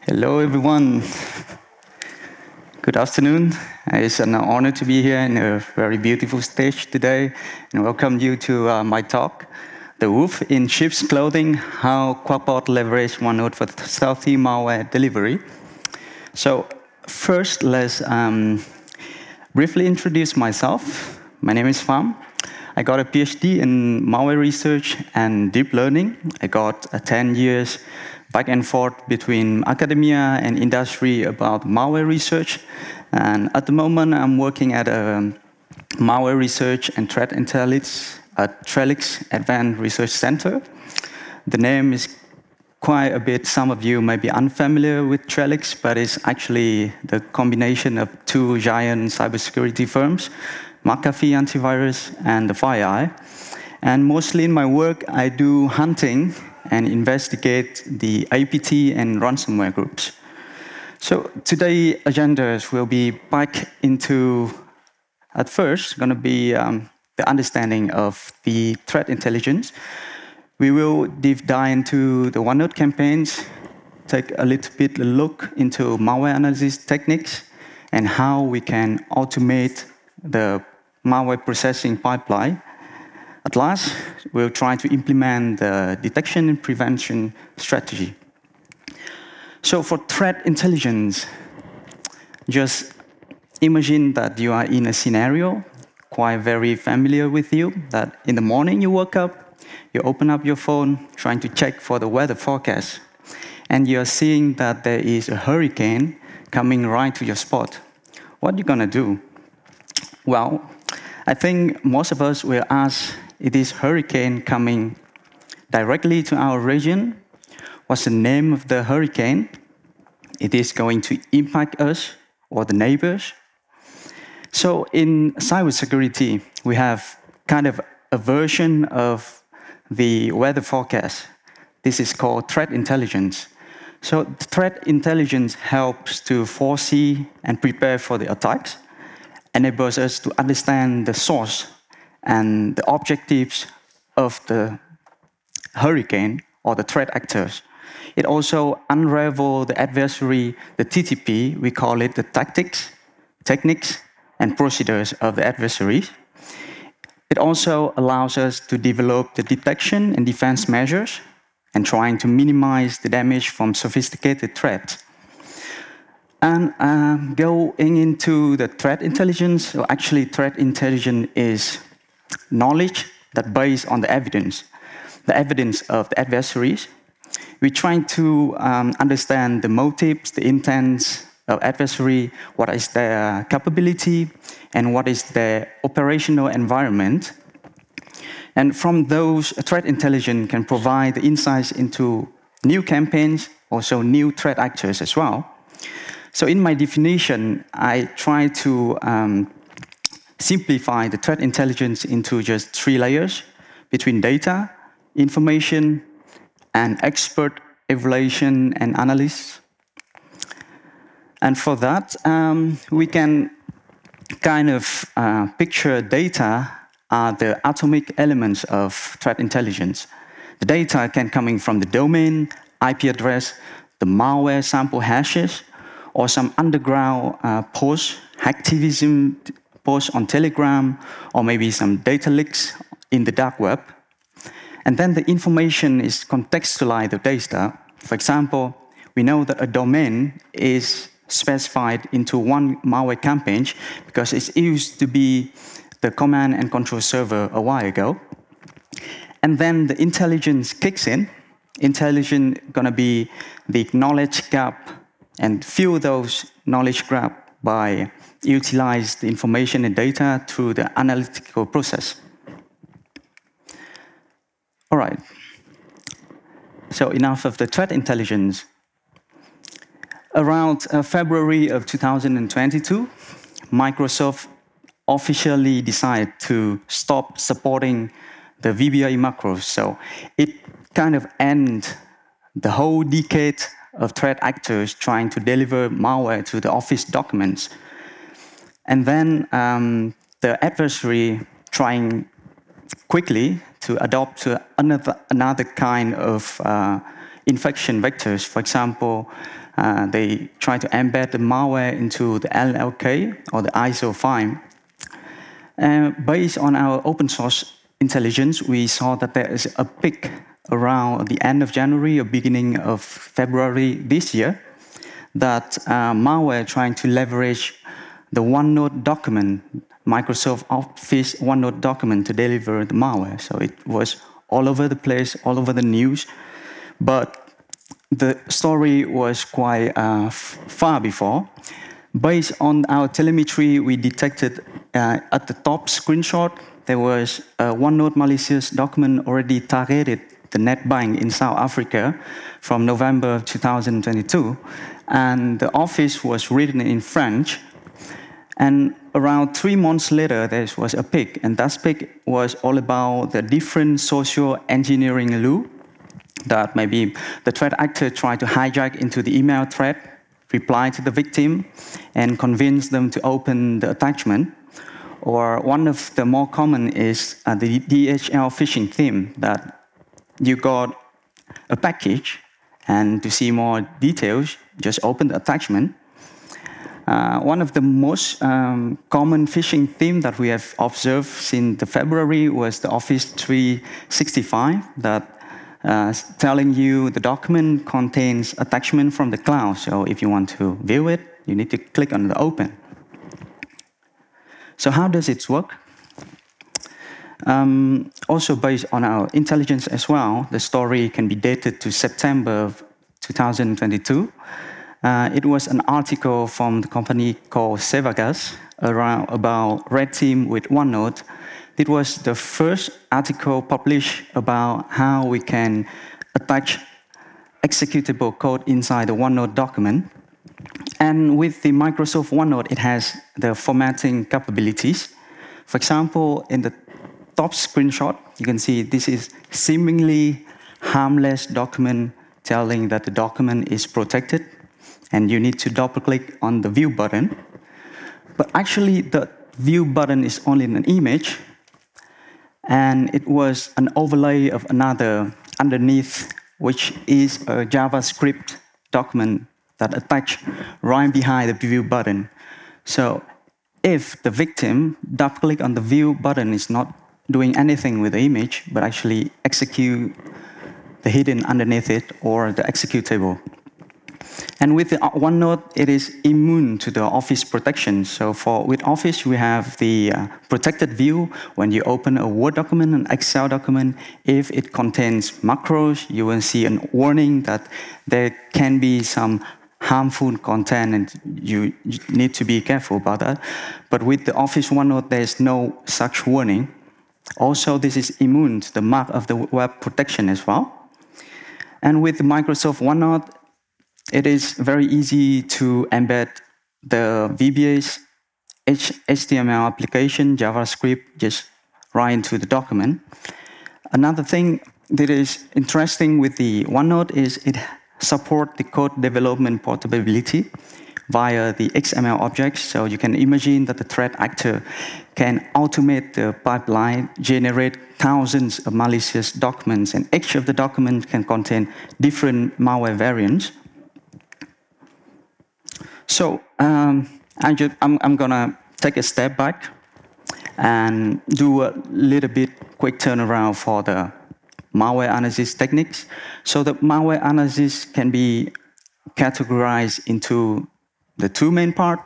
Hello, everyone. Good afternoon. It's an honor to be here in a very beautiful stage today and welcome you to my talk, The Wolf in Sheep's Clothing, How Qakbot Leveraged OneNote for Stealthy Malware Delivery. So first, let's briefly introduce myself. My name is Pham. I got a PhD in malware research and deep learning. I got 10 years back and forth between academia and industry about malware research. And at the moment, I'm working at a malware research and threat intelligence at Trellix Advanced Research Center. The name is quite a bit, some of you may be unfamiliar with Trellix, but it's actually the combination of two giant cybersecurity firms, McAfee Antivirus and the FireEye. And mostly in my work, I do hunting and investigate the APT and ransomware groups. So today's agendas will be back into, at first, going to be the understanding of the threat intelligence. We will deep dive into the OneNote campaigns, take a little bit look into malware analysis techniques and how we can automate the malware processing pipeline. At last, we'll try to implement the detection and prevention strategy. So for threat intelligence, just imagine that you are in a scenario quite very familiar with you, that in the morning you woke up, you open up your phone, trying to check for the weather forecast, and you're seeing that there is a hurricane coming right to your spot. What are you gonna do? Well, I think most of us will ask, is this hurricane coming directly to our region? What's the name of the hurricane? It is going to impact us or the neighbors. So in cybersecurity, we have kind of a version of the weather forecast. This is called threat intelligence. So threat intelligence helps to foresee and prepare for the attacks, enables us to understand the source and the objectives of the hurricane or the threat actors. It also unravels the adversary, the TTP, we call it the tactics, techniques, and procedures of the adversary. It also allows us to develop the detection and defense measures and trying to minimize the damage from sophisticated threats. And going into the threat intelligence, or actually threat intelligence is knowledge that based on the evidence of the adversaries. We're trying to understand the motives, the intents of adversary, what is their capability, and what is their operational environment. And from those, threat intelligence can provide insights into new campaigns, also new threat actors as well. So in my definition, I try to simplify the threat intelligence into just 3 layers between data, information, and expert evaluation and analysis. And for that, we can kind of picture data are the atomic elements of threat intelligence. The data can coming from the domain, IP address, the malware sample hashes, or some underground posts, hacktivism posts on Telegram, or maybe some data leaks in the dark web. And then the information is contextualized the data. For example, we know that a domain is specified into one malware campaign because it used to be the command and control server a while ago. And then the intelligence kicks in. Intelligence gonna be the knowledge gap and fill those knowledge gap by utilize the information and data through the analytical process. All right. So enough of the threat intelligence. Around February of 2022, Microsoft officially decided to stop supporting the VBA macros. So it kind of ends the whole decade of threat actors trying to deliver malware to the Office documents. And then the adversary trying quickly to adopt another kind of infection vectors. For example, they try to embed the malware into the LLK or the ISO file. Based on our open source intelligence, we saw that there is a peak around the end of January or beginning of February this year that malware trying to leverage the OneNote document, Microsoft Office OneNote document to deliver the malware. So it was all over the place, all over the news. But the story was quite far before. Based on our telemetry, we detected at the top screenshot, there was a OneNote malicious document already targeted the NetBank in South Africa from November 2022. And the Office was written in French. And around 3 months later, there was a pick. And that pick was all about the different social engineering loop that maybe the threat actor tried to hijack into the email thread, reply to the victim, and convince them to open the attachment. Or one of the more common is the DHL phishing theme, that you got a package, and to see more details, just open the attachment. One of the most common phishing theme that we have observed since the February was the Office 365, that telling you the document contains attachment from the cloud. So if you want to view it, you need to click on the open. So how does it work? Also based on our intelligence as well, the story can be dated to September of 2022. It was an article from the company called Sevagas about red team with OneNote. It was the first article published about how we can attach executable code inside the OneNote document. And with the Microsoft OneNote, it has the formatting capabilities. For example, in the top screenshot, you can see this is seemingly harmless document telling that the document is protected, and you need to double-click on the view button. But actually, the view button is only an image, and it was an overlay of another underneath, which is a JavaScript document that attached right behind the view button. So if the victim double-click on the view button is not doing anything with the image, but actually execute the hidden underneath it or the executable. And with the OneNote, it is immune to the Office protection. So with Office, we have the protected view. When you open a Word document, an Excel document, if it contains macros, you will see a warning that there can be some harmful content, and you need to be careful about that. But with the Office OneNote, there's no such warning. Also, this is immune to the mark of the web protection as well. And with the Microsoft OneNote, it is very easy to embed the VBA's HTML application, JavaScript, just right into the document. Another thing that is interesting with the OneNote is it supports the code development portability via the XML objects. So you can imagine that the threat actor can automate the pipeline, generate thousands of malicious documents, and each of the documents can contain different malware variants. So I'm gonna take a step back and do a little bit quick turnaround for the malware analysis techniques. So the malware analysis can be categorized into the two main parts.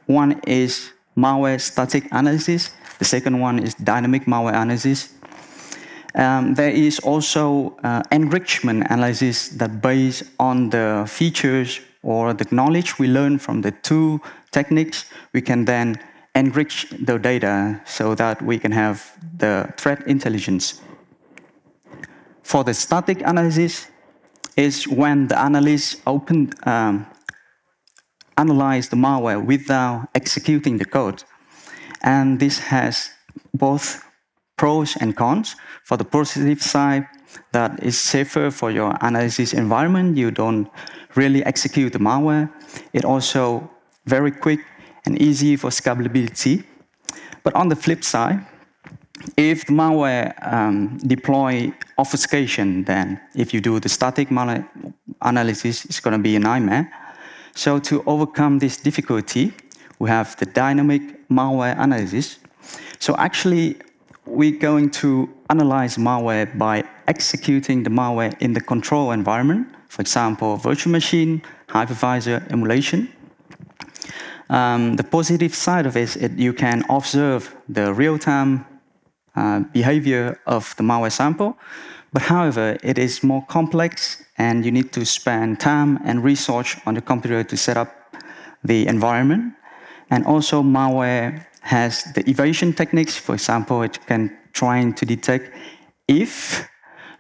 One is malware static analysis. The second one is dynamic malware analysis. There is also enrichment analysis that based on the features or the knowledge we learn from the two techniques, we can then enrich the data so that we can have the threat intelligence. For the static analysis is when the analyst analyze the malware without executing the code. And this has both pros and cons. For the positive side, that is safer for your analysis environment. You don't really execute the malware. It also very quick and easy for scalability. But on the flip side, if the malware deploy obfuscation, then if you do the static malware analysis, it's going to be a nightmare. So to overcome this difficulty, we have the dynamic malware analysis. So actually, we're going to analyze malware by executing the malware in the control environment, for example, virtual machine, hypervisor, emulation. The positive side of it is you can observe the real-time behavior of the malware sample, but however, it is more complex and you need to spend time and resource on the computer to set up the environment. And also malware has the evasion techniques. For example, it can try to detect if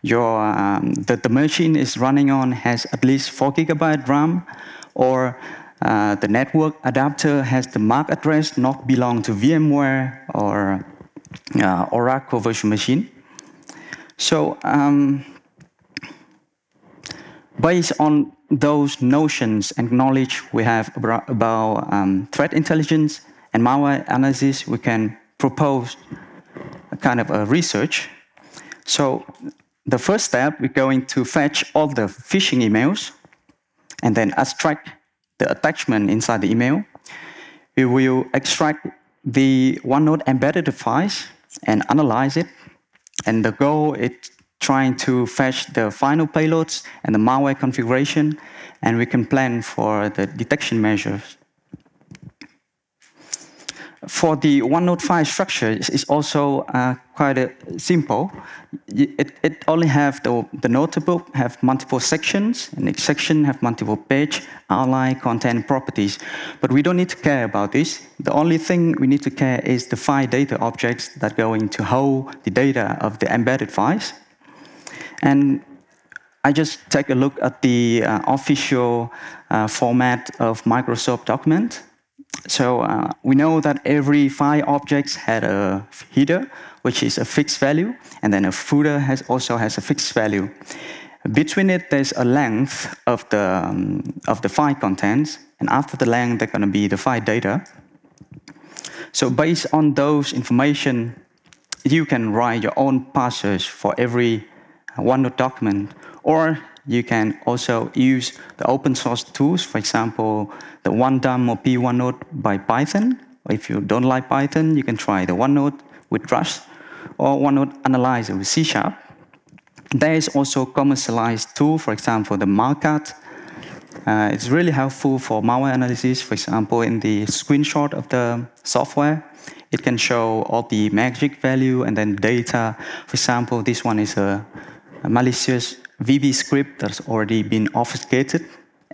the machine is running on has at least 4 GB RAM, or the network adapter has the MAC address not belong to VMware or Oracle virtual machine. So based on those notions and knowledge we have about threat intelligence and malware analysis, we can propose a kind of a research. So the first step, we're going to fetch all the phishing emails and then extract the attachment inside the email. We will extract the OneNote embedded files and analyze it. And the goal is trying to fetch the final payloads and the malware configuration, and we can plan for the detection measures. For the OneNote file structure, it's also quite simple. It only have the notebook have multiple sections, and each section have multiple page, outline, content, properties. But we don't need to care about this. The only thing we need to care is the file data objects that are going to hold the data of the embedded files. And I just take a look at the official format of Microsoft document. So we know that every file object had a header, which is a fixed value, and then a footer also has a fixed value. Between it, there's a length of the file contents, and after the length, there's going to be the file data. So based on those information, you can write your own parsers for every OneNote document, or you can also use the open source tools, for example, the OneDAM or P1Note by Python. Or if you don't like Python, you can try the OneNote with Rust or OneNote Analyzer with C#. There is also a commercialized tool, for example, the Malcat. It's really helpful for malware analysis. For example, in the screenshot of the software, it can show all the magic value and then data. For example, this one is a malicious VB script that's already been obfuscated,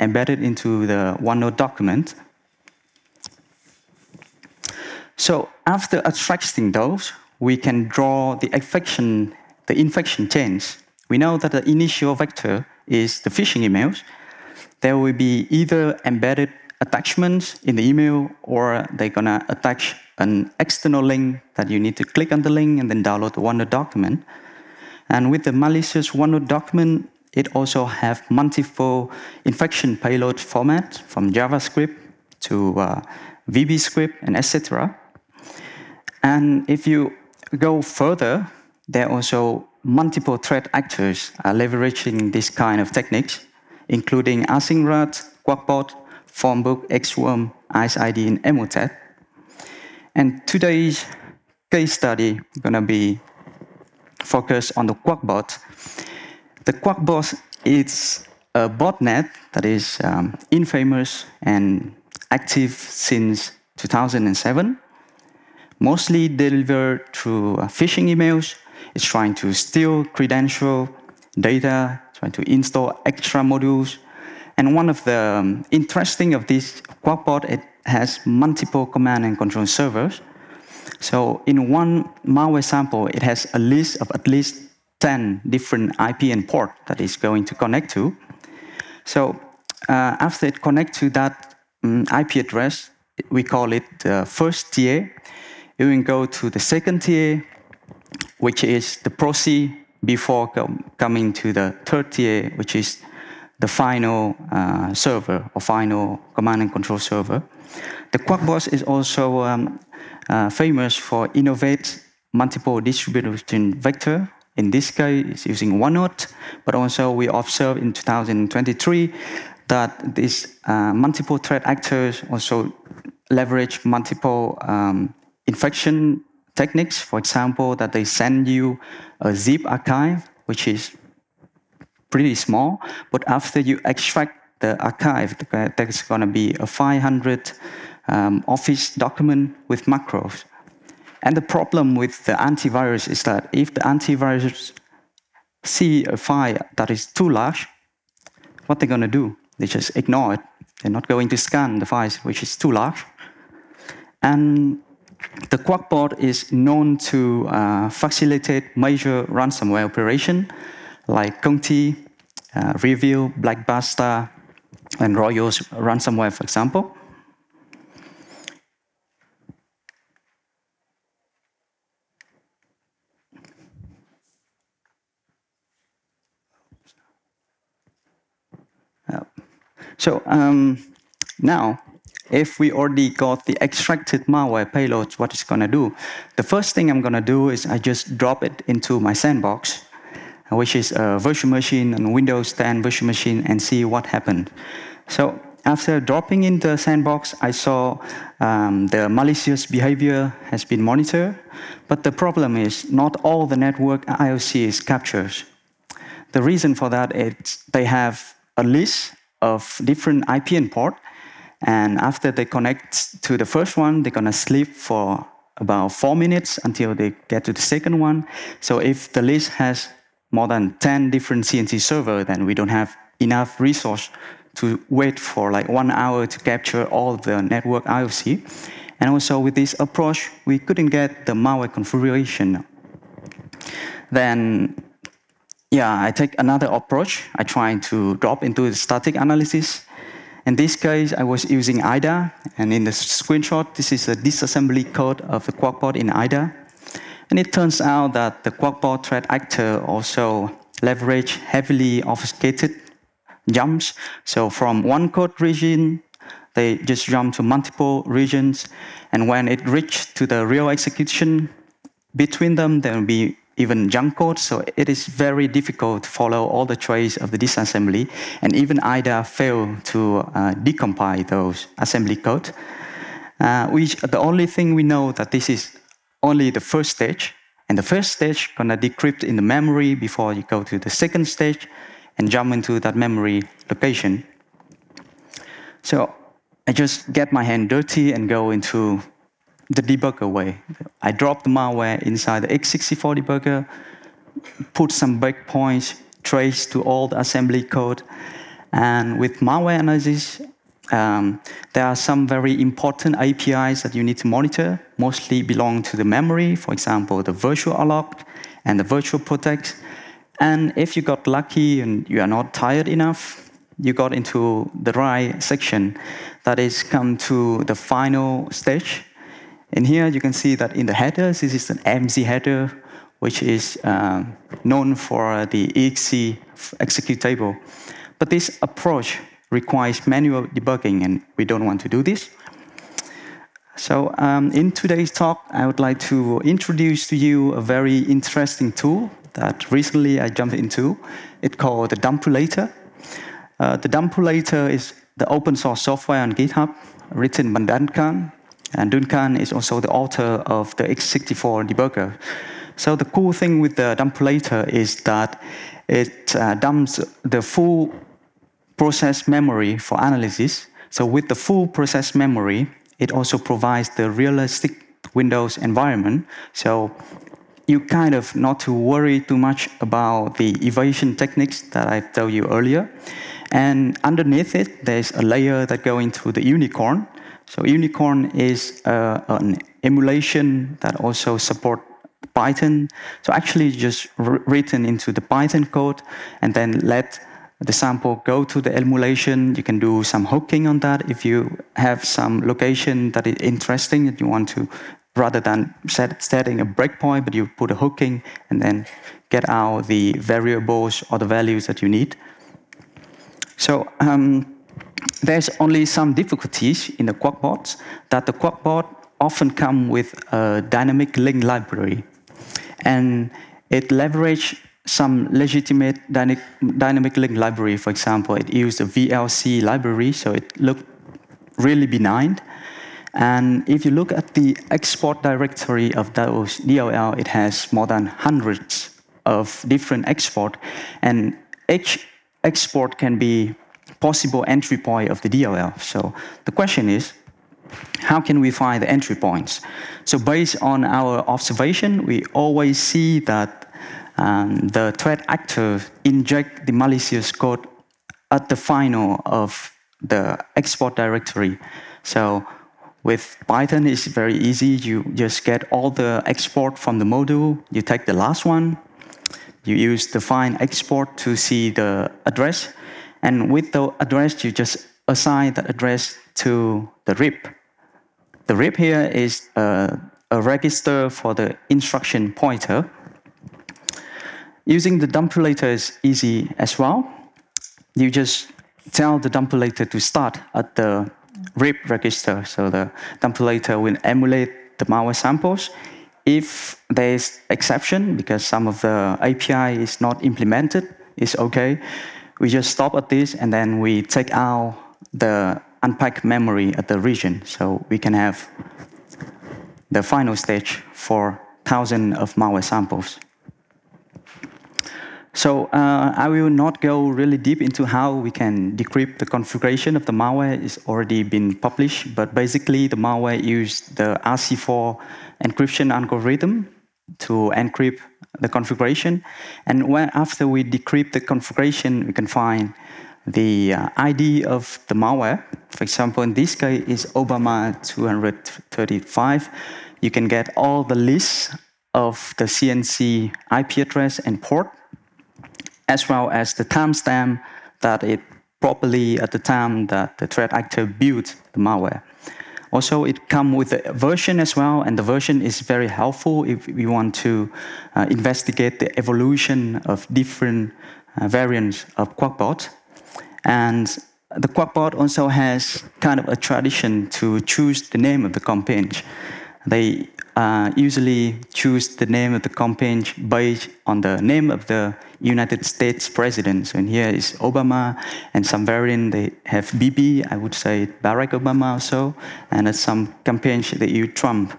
embedded into the OneNote document. So after extracting those, we can draw the infection chains. We know that the initial vector is the phishing emails. There will be either embedded attachments in the email, or they're going to attach an external link that you need to click on the link and then download the OneNote document. And with the malicious OneNote document, it also have multiple infection payload formats, from JavaScript to VB script and etc. And if you go further, there are also multiple threat actors leveraging this kind of techniques, including ASyncRAT, Qakbot, Phonebook, XWorm, IcedID, and Emotet. And today's case study is going to be focused on the Qakbot. The Qakbot is a botnet that is infamous and active since 2007, mostly delivered through phishing emails. It's trying to steal credential data, trying to install extra modules. And one of the interesting of this Qakbot, it has multiple command and control servers. So in one malware sample, it has a list of at least 10 different IP and port that is going to connect to. So after it connects to that IP address, we call it the first tier. You can go to the second tier, which is the proxy, before coming to the third tier, which is the final server or final command and control server. The Qakbot is also famous for innovate multiple distribution vector. In this case, it's using OneNote, but also we observed in 2023 that these multiple threat actors also leverage multiple infection techniques. For example, that they send you a zip archive, which is pretty small, but after you extract the archive, there's going to be a 500 Office document with macros. And the problem with the antivirus is that if the antivirus see a file that is too large, what they're going to do? They just ignore it. They're not going to scan the files, which is too large. And the Qakbot is known to facilitate major ransomware operation like Conti, Review, Blackbuster, and Royals ransomware, for example. So now, if we already got the extracted malware payloads, what it's going to do? The first thing I'm going to do is I just drop it into my sandbox, which is a virtual machine and Windows 10 virtual machine, and see what happened. So after dropping in the sandbox, I saw the malicious behavior has been monitored, but the problem is not all the network IOC is captured. The reason for that is they have a list of different IPN port, and after they connect to the first one, they're gonna sleep for about 4 minutes until they get to the second one. So if the list has more than 10 different CNC servers, then we don't have enough resource to wait for like 1 hour to capture all the network IOC. And also with this approach, we couldn't get the malware configuration. Then yeah, I take another approach. I try to drop into the static analysis. In this case, I was using IDA, and in the screenshot, this is a disassembly code of the Qakbot in IDA. And it turns out that the Qakbot threat actor also leverage heavily obfuscated jumps. So from one code region, they just jump to multiple regions. And when it reaches to the real execution, between them, there will be even junk code, so it is very difficult to follow all the trace of the disassembly, and even IDA failed to decompile those assembly code. The only thing we know that this is only the first stage, and the first stage gonna decrypt in the memory before you go to the second stage and jump into that memory location. So I just get my hand dirty and go into the debugger way. I drop the malware inside the x64 debugger, put some breakpoints, trace to all the assembly code, and with malware analysis, there are some very important APIs that you need to monitor, mostly belong to the memory, for example, the virtual alloc and the virtual protect. And if you got lucky and you are not tired enough, you got into the right section, that is come to the final stage. And here you can see that in the headers, this is an MZ header, which is known for the exe executable. But this approach requires manual debugging, and we don't want to do this. So in today's talk, I would like to introduce to you a very interesting tool that recently I jumped into. It's called the Duy-Phuc. The Duy-Phuc is the open source software on GitHub, written by Duncan. And Duncan is also the author of the x64 debugger. So the cool thing with the Duy-Phuc is that it dumps the full process memory for analysis. So with the full process memory, it also provides the realistic Windows environment. So you kind of not to worry too much about the evasion techniques that I told you earlier. And underneath it, there's a layer that goes into the unicorn. So unicorn is an emulation that also supports Python. So actually just written into the Python code and then let the sample, go to the emulation. You can do some hooking on that if you have some location that is interesting that you want to, rather than setting a breakpoint, but you put a hooking and then get out the variables or the values that you need. So there's only some difficulties in the Qakbot, that the Qakbot often come with a dynamic link library. And it leverages some legitimate dynamic link library. For example, it used a VLC library, so it looked really benign. And if you look at the export directory of those DLL, it has more than hundreds of different export, and each export can be possible entry point of the DLL. So the question is, how can we find the entry points? So based on our observation, we always see that the threat actor inject the malicious code at the final of the export directory. So with Python, it's very easy. You just get all the export from the module. You take the last one. You use the find export to see the address. And with the address, you just assign the address to the RIP. The RIP here is a register for the instruction pointer. Using the dumpulator is easy as well. You just tell the dumpulator to start at the RIP register. So the dumpulator will emulate the malware samples. If there's exception, because some of the API is not implemented, it's okay. We just stop at this, and then we take out the unpacked memory at the region. So we can have the final stage for thousands of malware samples. So I will not go really deep into how we can decrypt the configuration of the malware. It's already been published, but basically the malware used the RC4 encryption algorithm to encrypt the configuration. And after we decrypt the configuration, we can find the ID of the malware. For example, in this case, is Obama 235. You can get all the lists of the CNC IP address and port, as well as the timestamp that it properly at the time that the threat actor built the malware. Also, it comes with a version as well, and the version is very helpful if we want to investigate the evolution of different variants of Qakbot. And the Qakbot also has kind of a tradition to choose the name of the campaign. They usually choose the name of the campaign based on the name of the United States president. So in here is Obama, and some variant they have BB, I would say Barack Obama also, and at some campaigns they use Trump.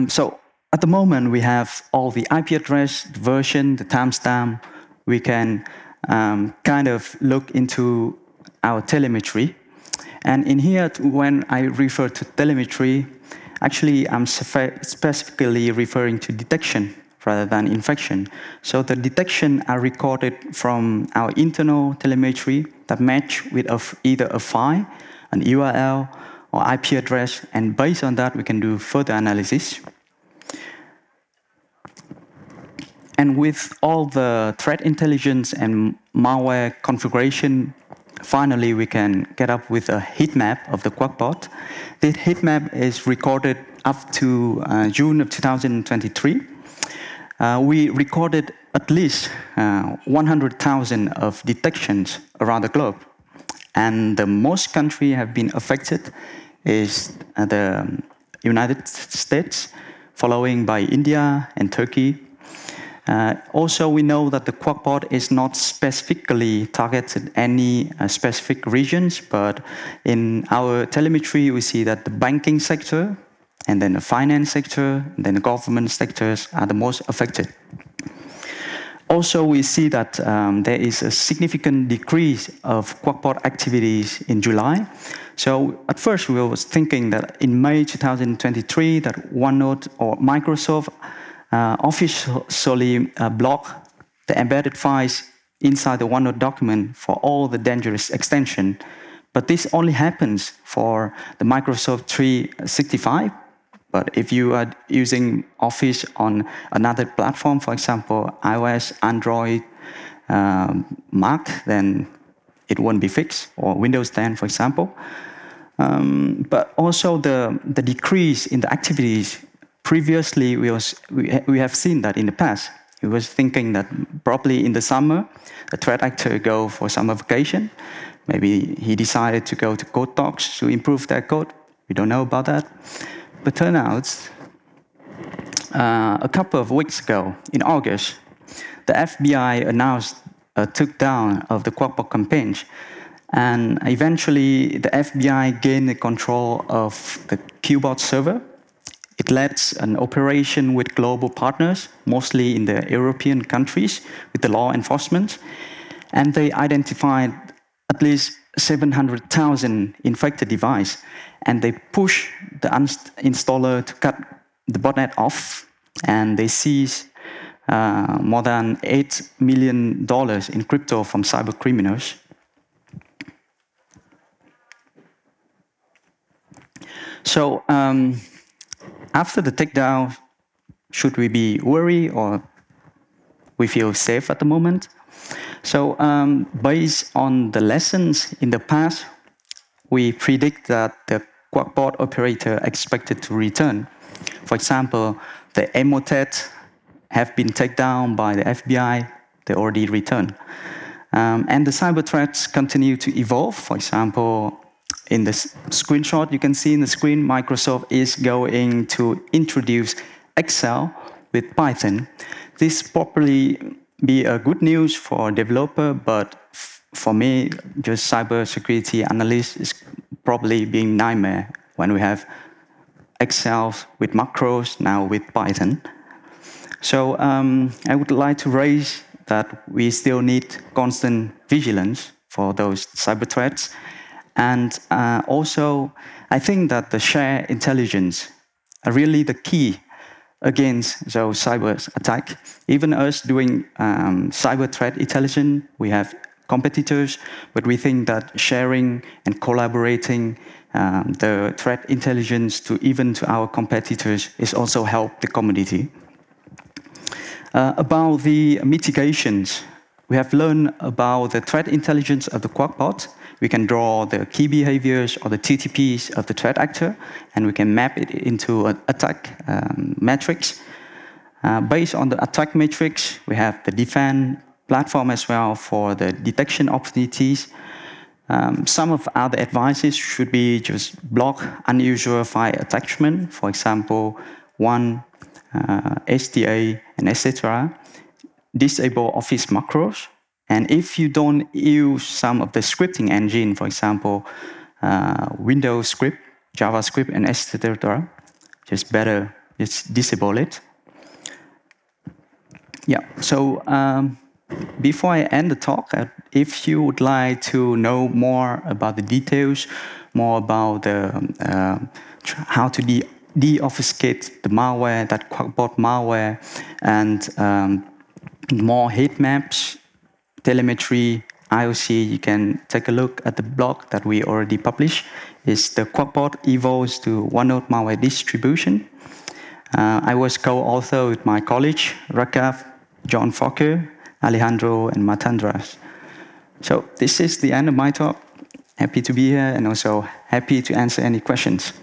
So at the moment we have all the IP address, the version, the timestamp. We can kind of look into our telemetry. And in here, when I refer to telemetry, actually I'm specifically referring to detection rather than infection. So the detection are recorded from our internal telemetry that match with either a file, an URL, or IP address, and based on that we can do further analysis. And with all the threat intelligence and malware configuration, finally we can get up with a heat map of the Qakbot. This heat map is recorded up to June of 2023. We recorded at least 100,000 of detections around the globe. And the most country have been affected is the United States, following by India and Turkey. Also, we know that the Qakbot is not specifically targeted any specific regions, but in our telemetry, we see that the banking sector, and then the finance sector, and then the government sectors are the most affected. Also, we see that there is a significant decrease of Qakbot activities in July. So at first, we were thinking that in May 2023, that OneNote or Microsoft officially block the embedded files inside the OneNote document for all the dangerous extension. But this only happens for the Microsoft 365. But if you are using Office on another platform, for example, iOS, Android, marked, then it won't be fixed, or Windows 10, for example. But also the decrease in the activities. Previously, we have seen that in the past. We was thinking that probably in the summer, a threat actor go for summer vacation. Maybe he decided to go to code.talks to improve their code. We don't know about that. But turns out, a couple of weeks ago, in August, the FBI announced a takedown of the Qakbot campaign. And eventually, the FBI gained the control of the Qakbot server. It led an operation with global partners, mostly in the European countries, with the law enforcement. And they identified at least 700,000 infected devices. And they pushed the installer to cut the botnet off. And they seized more than $8 million in crypto from cybercriminals. So after the takedown, should we be worried or we feel safe at the moment? So based on the lessons in the past, we predict that the Qakbot operator expected to return. For example, the Emotet have been taken down by the FBI, they already returned. And the cyber threats continue to evolve. For example, in this screenshot, you can see in the screen, Microsoft is going to introduce Excel with Python. This probably be a good news for a developer, but for me, just cybersecurity analyst, is probably being a nightmare when we have Excel with macros, now with Python. So I would like to raise that we still need constant vigilance for those cyber threats. And also, I think that the shared intelligence are really the key against those cyber attacks. Even us doing cyber threat intelligence, we have competitors, but we think that sharing and collaborating the threat intelligence to even to our competitors is also help the community. About the mitigations, we have learned about the threat intelligence of the Qakbot. We can draw the key behaviors or the TTPs of the threat actor, and we can map it into an attack matrix. Based on the attack matrix, we have the defense platform as well for the detection opportunities. Some of other advices should be just block unusual file attachment, for example, one STA and etc. Disable Office macros. And if you don't use some of the scripting engine, for example, Windows script, JavaScript, and etc., just better just disable it. Yeah, so before I end the talk, if you would like to know more about the details, more about the, how to deobfuscate the malware, that Qakbot malware, and more heat maps, telemetry, IOC, you can take a look at the blog that we already published. It's the Qakbot evolves to OneNote malware distribution. I was co-author with my colleague, Rakav, John Fokker, Alejandro, and Matandras. So this is the end of my talk. Happy to be here and also happy to answer any questions.